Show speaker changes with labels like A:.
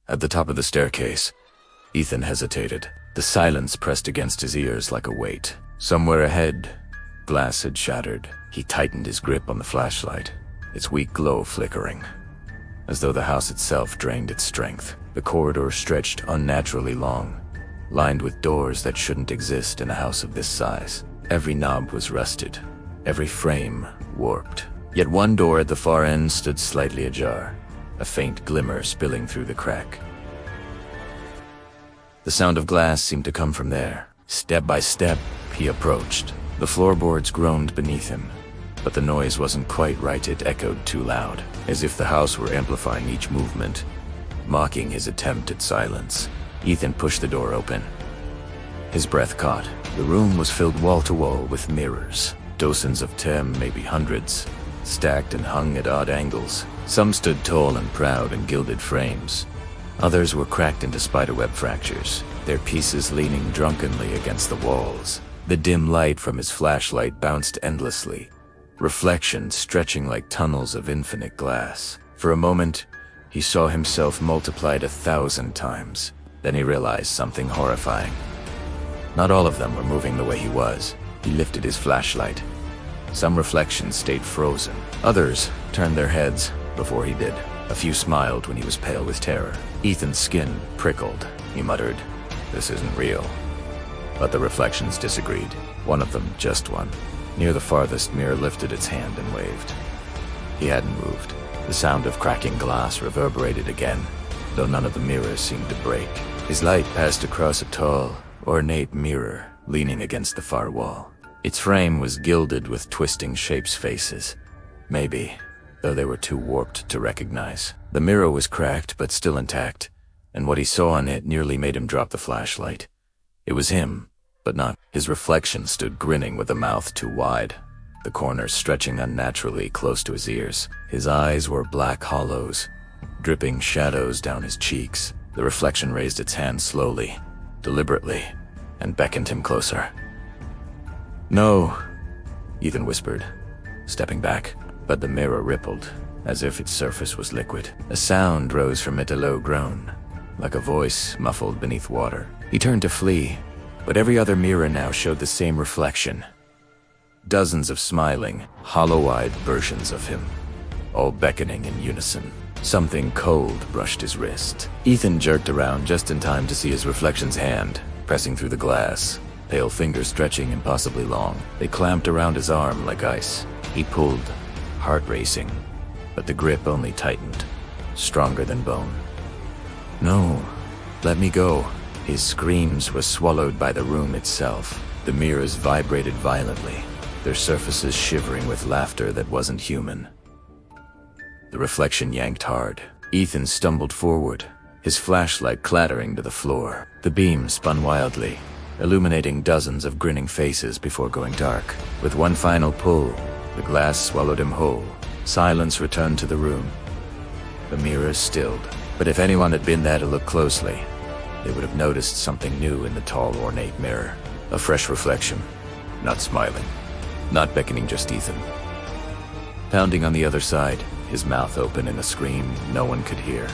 A: At the top of the staircase, Ethan hesitated. The silence pressed against his ears like a weight. Somewhere ahead, glass had shattered. He tightened his grip on the flashlight, its weak glow flickering, as though the house itself drained its strength. The corridor stretched unnaturally long, lined with doors that shouldn't exist in a house of this size. Every knob was rusted, every frame warped. Yet one door at the far end stood slightly ajar, a faint glimmer spilling through the crack. The sound of glass seemed to come from there. Step by step, he approached. The floorboards groaned beneath him, but the noise wasn't quite right. It echoed too loud, as if the house were amplifying each movement, mocking his attempt at silence. Ethan pushed the door open. His breath caught. The room was filled wall to wall with mirrors, dozens of them, maybe hundreds, stacked and hung at odd angles. Some stood tall and proud in gilded frames. Others were cracked into spiderweb fractures, their pieces leaning drunkenly against the walls. The dim light from his flashlight bounced endlessly, reflections stretching like tunnels of infinite glass. For a moment, he saw himself multiplied 1,000 times. Then he realized something horrifying. Not all of them were moving the way he was. He lifted his flashlight. Some reflections stayed frozen. Others turned their heads before he did. A few smiled when he was pale with terror. Ethan's skin prickled. He muttered, "This isn't real." But the reflections disagreed. One of them, just one, near the farthest mirror, lifted its hand and waved. He hadn't moved. The sound of cracking glass reverberated again, though none of the mirrors seemed to break. His light passed across a tall, ornate mirror leaning against the far wall. Its frame was gilded with twisting shapes, faces. Maybe, though they were too warped to recognize. The mirror was cracked but still intact, and what he saw on it nearly made him drop the flashlight. It was him, but not. His reflection stood grinning with a mouth too wide, the corners stretching unnaturally close to his ears. His eyes were black hollows, dripping shadows down his cheeks. The reflection raised its hand slowly, deliberately, and beckoned him closer. "No," Ethan whispered, stepping back, but the mirror rippled, as if its surface was liquid. A sound rose from it, a low groan, like a voice muffled beneath water. He turned to flee, but every other mirror now showed the same reflection. Dozens of smiling, hollow-eyed versions of him, all beckoning in unison. Something cold brushed his wrist. Ethan jerked around just in time to see his reflection's hand, pressing through the glass, pale fingers stretching impossibly long. They clamped around his arm like ice. He pulled, heart racing, but the grip only tightened, stronger than bone. "No, let me go." His screams were swallowed by the room itself. The mirrors vibrated violently, their surfaces shivering with laughter that wasn't human. The reflection yanked hard. Ethan stumbled forward, his flashlight clattering to the floor. The beam spun wildly, illuminating dozens of grinning faces before going dark. With one final pull, the glass swallowed him whole. Silence returned to the room. The mirrors stilled, but if anyone had been there to look closely, they would have noticed something new in the tall, ornate mirror. A fresh reflection, not smiling, not beckoning, just Ethan. Pounding on the other side, his mouth open in a scream no one could hear.